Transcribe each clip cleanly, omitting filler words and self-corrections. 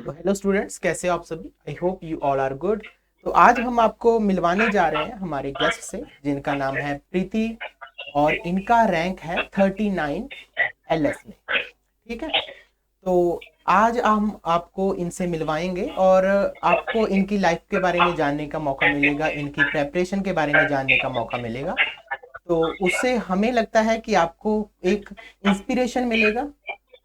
तो hello students, कैसे हो आप सभी? I hope you all are good. तो आज हम आपको मिलवाने जा रहे हैं हमारे गेस्ट से, जिनका नाम है प्रीति और इनका रैंक है 39 एलएस में। ठीक है, तो आज हम आपको इनसे मिलवाएंगे और आपको इनकी लाइफ के बारे में जानने का मौका मिलेगा, इनकी प्रेपरेशन के बारे में जानने का मौका मिलेगा। तो उससे हमें लगता है कि आपको एक इंस्पिरेशन मिलेगा।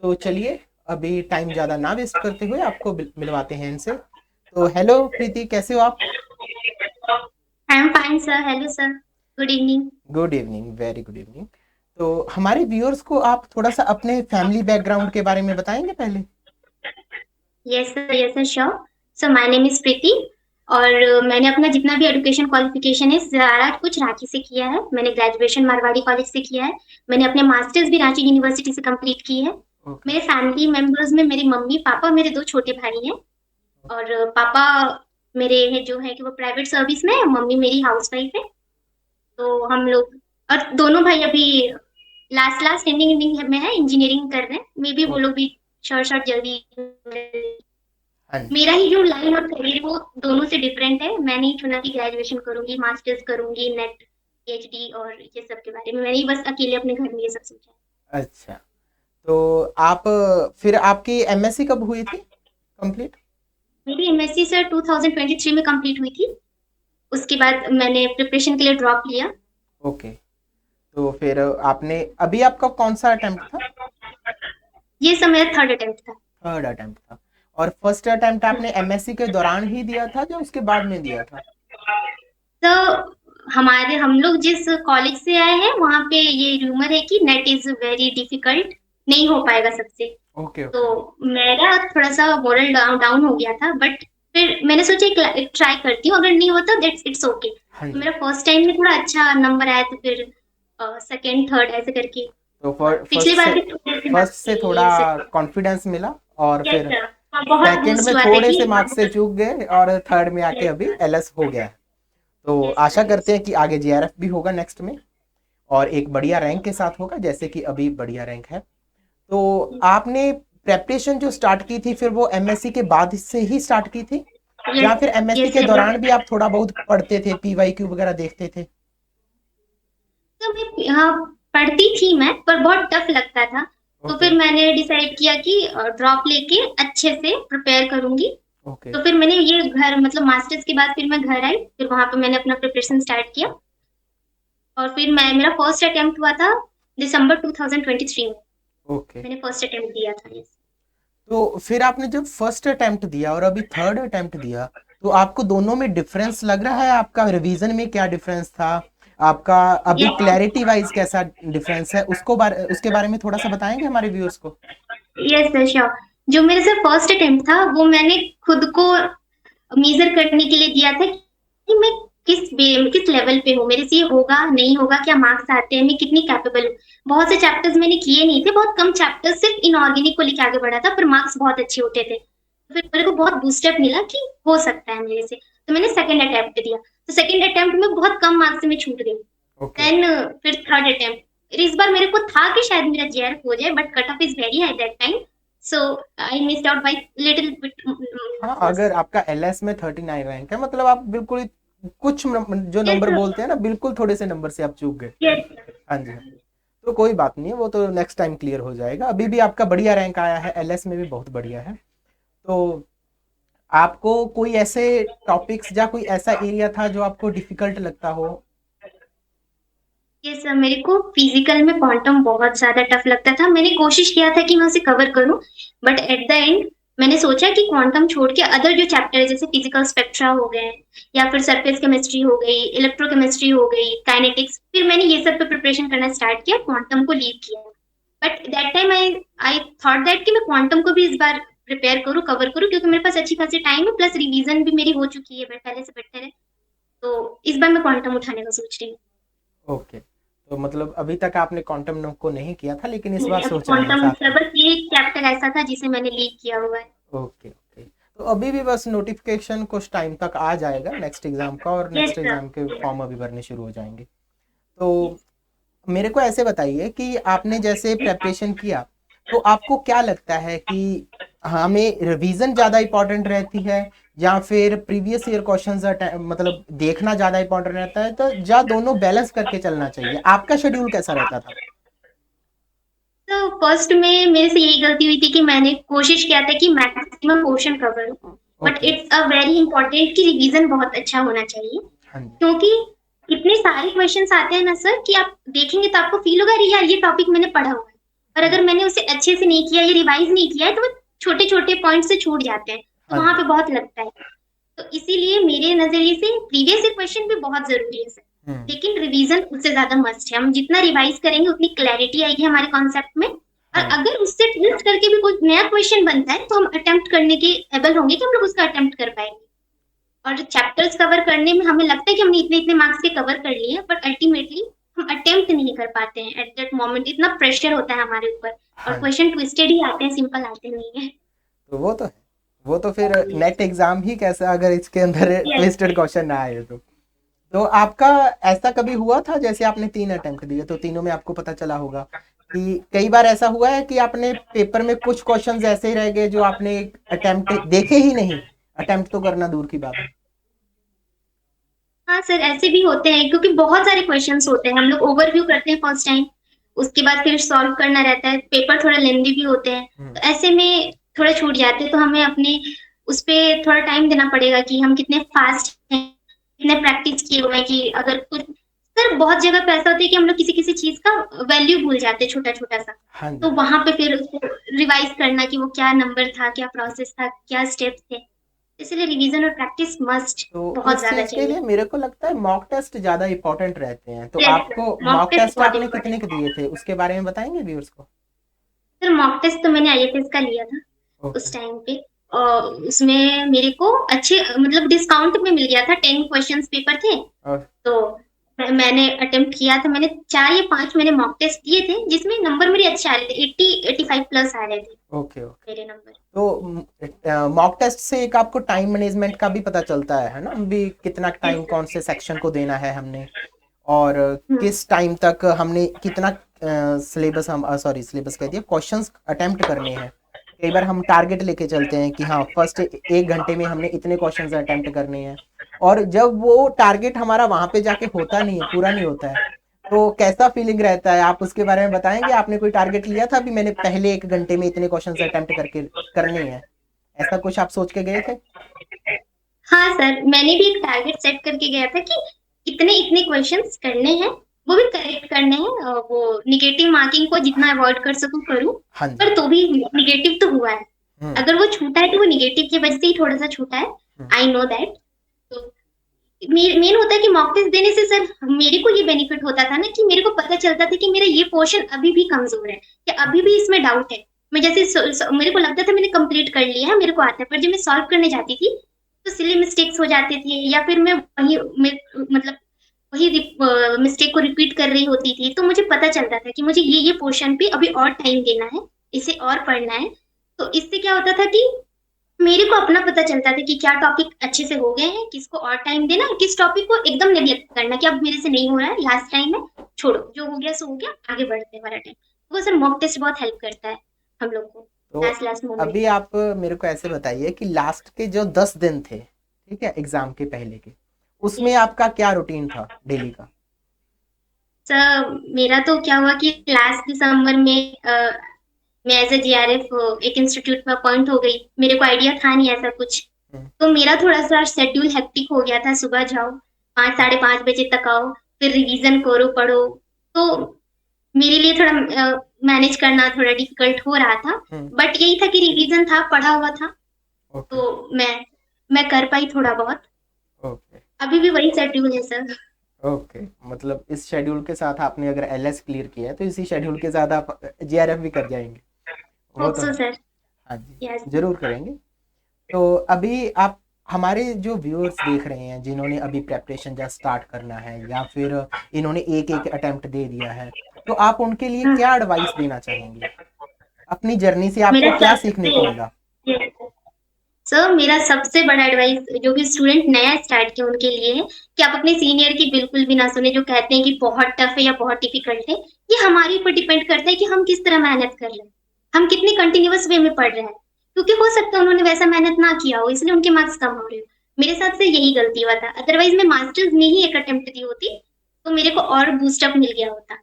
तो चलिए, अभी टाइम ज़्यादा ना वेस्ट करते हुए आपको मिलवाते हैं इनसे। तो हेलो प्रीति, कैसे हो आप? I am fine sir. Hello sir. Good evening. Good evening, very good evening. तो हमारे व्यूअर्स को आप थोड़ा सा अपने फैमिली बैकग्राउंड के बारे में बताएंगे पहले। Yes sir sure. So my name is Preeti. और मैंने अपना जितना भी एजुकेशन क्वालिफिकेशन है सारा कुछ रांची से किया है। मैंने ग्रेजुएशन मारवाड़ी कॉलेज से किया है। मैंने अपने मास्टर्स भी रांची यूनिवर्सिटी से कंप्लीट की है। ओके। मेरे फैमिली मेंबर्स में मेरी मम्मी पापा मेरे दो छोटे भाई हैं। और पापा मेरे हैं जो है कि वो प्राइवेट सर्विस में है, मम्मी मेरी हाउस वाइफ है। तो हम लोग और दोनों भाई अभी लास्ट लास्ट एंडिंग में है, इंजीनियरिंग कर रहे हैं। मे बी वो ओके। लोग भी शॉर्ट शॉर्ट जल्दी। हाँ जी। मेरा ही जो लाइन और करियर वो दोनों से डिफरेंट है। मैंने ही चुना कि ग्रेजुएशन करूंगी, मास्टर्स करूंगी, नेट पीएचडी और ये सब के बारे में मैंने ही बस अकेले अपने घर में ये सब सोचा है। अच्छा, तो आप फिर आपकी एमएससी कब हुई थी कंप्लीट? मेरी एमएससी सर 2023 में कंप्लीट हुई थी। उसके बाद मैंने प्रिपरेशन के लिए ड्रॉप लिया। ओके, तो फिर आपने अभी आपका कौन सा अटेम्प्ट था? ये सब मेरा थर्ड अटेम्प्ट था। थर्ड अटेम्प्ट था। और फर्स्ट अटेम्प्ट आपने एमएससी के दौरान ही दिया था या उसके बाद में दिया था? तो हम लोग जिस कॉलेज से आए हैं वहां पे ये रूमर है कि नेट इज वेरी डिफिकल्ट, नहीं हो पाएगा सबसे। ओके तो ओके। मेरा थोड़ा सा मोरल डाउन डाउन हो गया था, बट फिर मैंने सोचा एक ट्राई करती हूँ, अगर नहीं होता दैट्स इट्स ओके। हाँ तो जी। मेरा फर्स्ट टाइम में थोड़ा अच्छा नंबर आया, तो फिर सेकंड थर्ड ऐसे करके। तो और फर्स्ट पिछली से बार भी थोड़े से फर्स्ट मार्क्स से के थोड़ा ये से। कॉन्फिडेंस मिला और यस फिर सर। बहुत सेकंड बूस्ट में हुआ था थोड़े कि से मार्क्स से चूक गए और थर्ड में आके अभी एलएस हो गया है। तो यस आशा सर करते यस। हैं कि आगे जेआरएफ भी होगा नेक्स्ट में और एक बढ़िया रैंक के साथ होगा, जैसे कि अभी बढ़िया रैंक है। तो आपने प्रेपरेशन जो स्टार्ट की थी फिर वो एमएससी के बाद से ही स्टार्ट की थी, या यस फिर एमएससी यस के सर दौरान भी बट आप थोड़ा बहुत पढ़ते थे, पीवाईक्यू वगैरह देखते थे? तो मैं हाँ पढ़ती थी मैं, पर बहुत टफ लगता था। तो ओके फिर मैंने डिसाइड किया कि ड्रॉप लेके अच्छे से प्रिपेयर करूंगी। ओके। तो फिर मैंने ये घर मतलब मास्टर्स के बाद फिर मैं घर आई, फिर वहां पे मैंने अपना प्रिपरेशन स्टार्ट किया। और फिर मैं मेरा फर्स्ट अटेम्प्ट हुआ था दिसंबर 2023 में। ओके, मैंने फर्स्ट अटेम्प्ट दिया था ये। तो फिर आपने जब फर्स्ट अटेम्प्ट दिया और अभी थर्ड अटेम्प्ट दिया, तो आपको दोनों में डिफरेंस लग रहा है? आपका रिवीजन में क्या डिफरेंस था? आपका अभी यस क्लैरिटी वाइज कैसा डिफरेंस है, उसके बारे में थोड़ा सा बताएंगे हमारे व्यूअर्स को? Yes sir sure. जो मेरे से फर्स्ट अटेम्प्ट था वो मैंने खुद को मेजर करने के लिए दिया था कि मैं किस लेवल पे हूँ, मेरे से ये होगा नहीं होगा, क्या मार्क्स आते हैं, मैं कितनी कैपेबल हूँ। बहुत से चैप्टर्स मैंने किए नहीं थे, बहुत कम चैप्टर्स सिर्फ इनऑर्गेनिक को लेके आगे बढ़ा था, पर मार्क्स बहुत अच्छे होते थे। तो फिर मेरे को बहुत बूस्टअप मिला कि हो सकता है मेरे से। तो मैंने सेकंड अटेम्प्ट दिया। तो सेकंड अटेम्प्ट में बहुत कम मार्क्स से मैं छूट गई। ओके। देन फिर थर्ड अटेम्प्ट इस बार मेरे को था कि शायद मेरा जेआरएफ हो जाए, but cut off is very high that time. So I missed out by little हाँ, बिट। अगर आपका एलएस में 39 रैंक है मतलब आप बिल्कुल कुछ जो नंबर यस बोलते हैं ना, बिल्कुल थोड़े से नंबर से आप चूक गए। यस हाँ जी, हाँ जी। तो कोई बात नहीं है, वो तो नेक्स्ट टाइम क्लियर हो जाएगा। अभी भी आपका बढ़िया रैंक आया है, एलएस में भी बहुत बढ़िया है। तो आपको कोई ऐसे टॉपिक्स या कोई ऐसा एरिया था जो आपको डिफिकल्ट लगता हो? Yes sir. मेरे को फिजिकल में क्वांटम बहुत ज्यादा टफ लगता था। मैंने कोशिश किया था कि मैं उसे कवर करूं, बट एट द एंड मैंने सोचा कि क्वांटम छोड़ के अदर जो चैप्टर है जैसे फिजिकल स्पेक्ट्रा हो गए, या फिर सरफेस केमिस्ट्री हो गई, इलेक्ट्रोकेमिस्ट्री हो गई, काइनेटिक्स, फिर मैंने ये सब पे प्रिपरेशन करना स्टार्ट किया, क्वांटम को लीव किया। But that time I thought that कि मैं क्वांटम को भी इस बार प्रिपेयर करूं, कवर करूं, क्योंकि मेरे पास अच्छी खासी टाइम है, प्लस रिवीजन भी मेरी हो चुकी है पहले से बेटर है। तो इस बार मैं क्वांटम उठाने का सोच रही हूँ। ओके, तो मतलब अभी तक आपने क्वांटम को नहीं किया था, लेकिन इस बार सोच रहे हैं क्वांटम साथ में? बस ये चैप्टर ऐसा था जिसे मैंने लीव किया हुआ है। Okay okay. तो अभी भी बस नोटिफिकेशन कुछ टाइम तक आ जाएगा नेक्स्ट एग्जाम का, और यस नेक्स्ट सर। एग्जाम के फॉर्म अभी भरने शुरू हो जाएंगे। तो मेरे को ऐसे बताइए कि आपने जैसे प्रेपरेशन किया, तो आपको क्या लगता है कि हमें रिवीजन ज्यादा इंपॉर्टेंट रहती है या फिर प्रीवियस ईयर क्वेश्चंस मतलब देखना ज्यादा इंपॉर्टेंट रहता है, तो या दोनों बैलेंस करके चलना चाहिए? आपका शेड्यूल कैसा रहता था? तो फर्स्ट में मेरे से यही गलती हुई थी कि मैंने कोशिश किया था कि मैक्सिमम पोर्शन कवर हो, but okay. It's a very important कि रिवीजन बहुत अच्छा होना चाहिए, हाँ जी। क्योंकि इतने सारे क्वेश्चंस आते हैं ना सर कि आप देखेंगे तो आपको फील होगा अरे यार ये टॉपिक मैंने पढ़ा हुआ है, और हाँ अगर मैंने उसे अच्छे से नहीं किया या रिवाइज नहीं किया है तो वो छोटे छोटे पॉइंट से छूट जाते हैं, तो हाँ वहां जी। पे बहुत लगता है। तो इसीलिए मेरे नजरिए से प्रीवियस ईयर क्वेश्चन भी बहुत जरूरी है सर, हम्म। लेकिन रिवीजन उससे ज्यादा मस्ट है। हम जितना रिवाइज करेंगे उतनी क्लैरिटी आएगी हमारे कॉन्सेप्ट में, और हाँ जी। अगर उससे ट्विस्ट करके भी कोई नया क्वेश्चन बनता है तो हम अटेम्प्ट करने के एबल होंगे कि हम लोग उसका अटेम्प्ट कर पाएंगे। और चैप्टर्स कवर करने में हमें लगता है कि हमने इतने इतने मार्क्स के कवर कर लिए, बट अल्टीमेटली हम अटेम्प्ट नहीं कर पाते हैं एट दैट मोमेंट, इतना प्रेशर होता है हमारे ऊपर, और हाँ जी। क्वेश्चन ट्विस्टेड ही आते हैं, सिंपल आते नहीं है। तो वो तो है, वो तो फिर नेट एग्जाम ही कैसा अगर इसके अंदर यस। ट्विस्टेड क्वेश्चन ना आए तो आपका ऐसा कभी हुआ था, जैसे आपने 3 अटेम्प्ट दिए तो तीनों में आपको पता चला होगा कि कई बार ऐसा हुआ है कि आपने पेपर में कुछ क्वेश्चंस ऐसे ही रह गए जो आपने अटेम्प्ट देखे ही नहीं, अटेम्प्ट तो करना दूर की बात है। हाँ सर, ऐसे भी होते हैं क्योंकि बहुत सारे क्वेश्चंस होते हैं, हम लोग ओवरव्यू करते हैं फर्स्ट टाइम, उसके बाद फिर सॉल्व करना रहता है, पेपर थोड़ा लेंदी भी होते हैं, हम्म। तो ऐसे में थोड़े छूट जाते हैं, तो हमें अपने उस पे थोड़ा टाइम देना पड़ेगा कि हम कितने फास्ट हैं, कितने प्रैक्टिस किए हुए हैं, कि अगर कुछ सर बहुत जगह पे ऐसा होता है कि हम लोग किसी किसी चीज का वैल्यू भूल जाते हैं, छोटा छोटा सा, हाँ तो जी। वहां पे फिर उसको रिवाइज करना कि वो क्या नंबर था, क्या प्रोसेस था, क्या स्टेप्स थे, इसलिए रिवीजन और प्रैक्टिस मस्ट तो बहुत इस ज्यादा चीज के चाहिए। लिए मेरे को लगता है मॉक टेस्ट ज्यादा इंपॉर्टेंट रहते हैं, तो यस सर, आपको मॉक मॉक टेस्ट टेस्ट बहुत आपने कितने के इंपॉर्टेंट। दिए थे उसके बारे में बताएंगे व्यूअर्स को? सर मॉक टेस्ट तो मैंने आईएफएस का लिया था ओके। उस टाइम पे, और उसमें मेरे को अच्छे मतलब डिस्काउंट में मिल गया था, 10 क्वेश्चंस पेपर थे, और तो मैंने अटेम्प्ट किया था, मैंने 4 या 5 मैंने मॉक टेस्ट दिए थे जिसमें नंबर मेरे अच्छे आ रहे थे, 80 85 प्लस आ रहे थे ओके ओके। मेरे नंबर। तो मॉक टेस्ट से एक आपको टाइम मैनेजमेंट का भी पता चलता है ना, भी कितना यस टाइम सर। कौन से सेक्शन को देना है हमने, और हम्म। किस टाइम तक हमने कितना सिलेबस, हम सॉरी सिलेबस कह दिया, क्वेश्चंस अटेम्प्ट करने हैं। कई बार हम टारगेट लेके चलते हैं कि हाँ फर्स्ट 1 घंटे में हमने इतने क्वेश्चंस अटेम्प्ट करने हैं, और जब वो टारगेट हमारा वहां पे जाके होता नहीं है, पूरा नहीं होता है, तो कैसा फीलिंग रहता है? आप उसके बारे में बताएंगे? आपने कोई टारगेट लिया था भी मैंने पहले 1 घंटे में इतने क्वेश्चंस अटेम्प्ट करके करने हैं, ऐसा कुछ आप सोच के गए थे? हाँ सर, मैंने भी एक टारगेट सेट करके गया था कि इतने इतने क्वेश्चंस करने हैं, वो भी करेक्ट करने हैं, और वो निगेटिव मार्किंग को जितना अवॉइड कर सकूं करूं, हाँ जी। पर तो भी निगेटिव तो हुआ है। हम्म। अगर वो छूटा है तो वो निगेटिव की वजह से ही थोड़ा सा छूटा है, हम्म। I know that. तो मेन होता है कि मॉक टेस्ट देने से सर मेरे को ये बेनिफिट होता था ना कि मेरे को पता चलता था कि मेरा ये पोर्शन अभी भी कमजोर है, या अभी ओके। भी इसमें डाउट है। मैं जैसे मेरे को लगता था मैंने कंप्लीट कर लिया है, मेरे को आता है, पर जब मैं सॉल्व करने जाती थी तो सिली मिस्टेक्स हो जाते थे, या फिर मैं वही मतलब वही मिस्टेक को रिपीट कर रही होती थी, तो मुझे पता चलता था कि मुझे ये पोर्शन पे अभी और टाइम देना है, इसे और पढ़ना है। तो इससे क्या होता था कि मेरे को अपना पता चलता था कि क्या टॉपिक अच्छे से हो गए हैं, किसको और टाइम देना, और किस टॉपिक को एकदम नेग्लेक्ट करना कि अब मेरे से नहीं हो रहा है, लास्ट टाइम है, छोड़ो, जो हो गया सो हो गया, आगे बढ़ते हैं वाला टाइम। वो सर मॉक टेस्ट बहुत हेल्प करता है हम लोग को तो लास्ट लास्ट मोमेंट। अभी आप मेरे को ऐसे बताइए कि लास्ट के जो 10 दिन थे, ठीक है, एग्जाम के पहले के, उसमें आपका क्या रूटीन था डेली का? सर मेरा तो क्या हुआ कि लास्ट दिसंबर में मैं एज ए जीआरएफ एक इंस्टीट्यूट में अपॉइंट हो गई, मेरे को आइडिया था नहीं ऐसा कुछ, हम्म। तो मेरा थोड़ा सा शेड्यूल हेक्टिक हो गया था, सुबह जाओ 5 साढ़े 5 बजे तक आओ, फिर रिवीजन करो पढ़ो, तो मेरे लिए थोड़ा मैनेज करना थोड़ा डिफिकल्ट हो रहा था। हम्म। बट यही था कि रिवीजन था, पढ़ा हुआ था, ओके। तो मैं कर पाई थोड़ा बहुत। ओके। अभी भी वही शेड्यूल है सर। ओके, मतलब इस शेड्यूल के साथ आपने अगर एलएस क्लियर किया है तो इसी शेड्यूल के साथ आप जेआरएफ भी कर जाएंगे, वो होप तो सो है। सर। हाँ जी, यस। जरूर करेंगे। तो अभी आप, हमारे जो व्यूअर्स देख रहे हैं जिन्होंने अभी प्रेपरेशन जस्ट स्टार्ट करना है या फिर इन्होंने एक एक अटेम्प्ट दे दिया है, तो आप उनके लिए क्या एडवाइस देना चाहेंगे? अपनी जर्नी से आपको मेरा क्या सीखने को मिला? सबसे सर मेरा सबसे बड़ा एडवाइस जो भी स्टूडेंट नया स्टार्ट किया उनके लिए है कि आप अपने सीनियर की बिल्कुल भी ना सुने, जो कहते हैं कि बहुत टफ है या बहुत डिफिकल्ट है। ये हमारे ऊपर डिपेंड करता है कि हम किस तरह मेहनत कर रहे हैं, हम कितने कंटिन्यूअस वे में पढ़ रहे हैं। क्योंकि हो सकता है उन्होंने वैसा मेहनत ना किया हो, इसलिए उनके मार्क्स कम हो रहे हो। मेरे साथ से यही गलती हुआ था, अदरवाइज मैं मास्टर्स में ही एक अटेम्प्ट दी होती तो मेरे को और बूस्टअप मिल गया होता।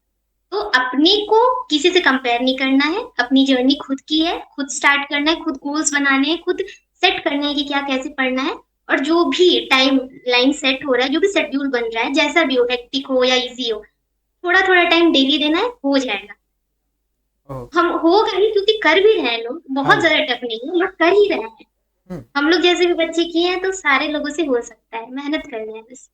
तो अपने को किसी से कंपेयर नहीं करना है, अपनी जर्नी खुद की है, खुद स्टार्ट करना है, खुद गोल्स बनाने हैं, खुद सेट करना है कि क्या कैसे पढ़ना है। और जो भी टाइम लाइन सेट हो रहा है, जो भी शेड्यूल बन रहा है, जैसा भी हो, हेक्टिक हो या इजी हो, थोड़ा थोड़ा टाइम डेली देना है, हो जाएगा। ओके। हम होगा ही, क्योंकि कर भी रहे हैं लोग, हाँ बहुत जी। ज्यादा टफ नहीं है, लोग कर ही रहे हैं। हम्म। हम लोग जैसे भी बच्चे किए हैं तो सारे लोगों से हो सकता है, मेहनत कर रहे हैं बस।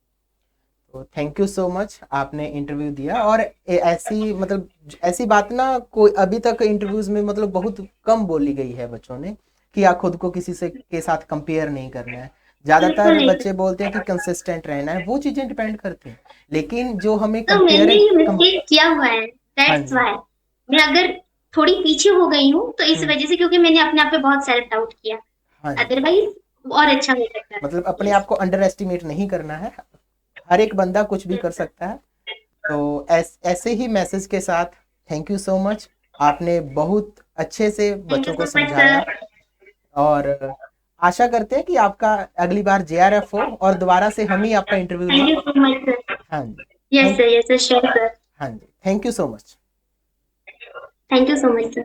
तो थैंक यू सो मच, आपने इंटरव्यू दिया। और ऐसी मतलब ऐसी बात ना कोई अभी तक इंटरव्यूज में मतलब बहुत कम बोली गई है बच्चों ने, कि आप खुद को किसी से के साथ कंपेयर नहीं करना है। बिल्कुल ज्यादातर नहीं बच्चे कर। बोलते हैं कि कंसिस्टेंट रहना है, वो चीजें डिपेंड करती हैं। लेकिन जो हमें तो मैंने कंपेयर ये कम। मिस्टेक किया हुआ है, हाँ दैट्स जी। व्हाई मैं अगर थोड़ी पीछे हो गई हूँ तो इस हम्म। वजह से, क्योंकि मैंने अपने आप पे बहुत सेल्फ डाउट किया। हाँ जी। अदरवाइज और अच्छा हो सकता था। मतलब अपने यस। आप को अंडर एस्टिमेट नहीं करना है, हर एक बंदा कुछ भी कर सकता है। तो ऐसे ही मैसेज के साथ थैंक यू सो मच, आपने बहुत अच्छे से थैंक यू बच्चों को सो मच समझाया। सर। और आशा करते हैं कि आपका अगली बार जेआरएफ हो और दोबारा से हम ही आपका इंटरव्यू थैंक लें। You so much sir. हाँ जी। Yes thank sir, yes sir, sure sir. हाँ जी, thank you so much. Thank you so much sir.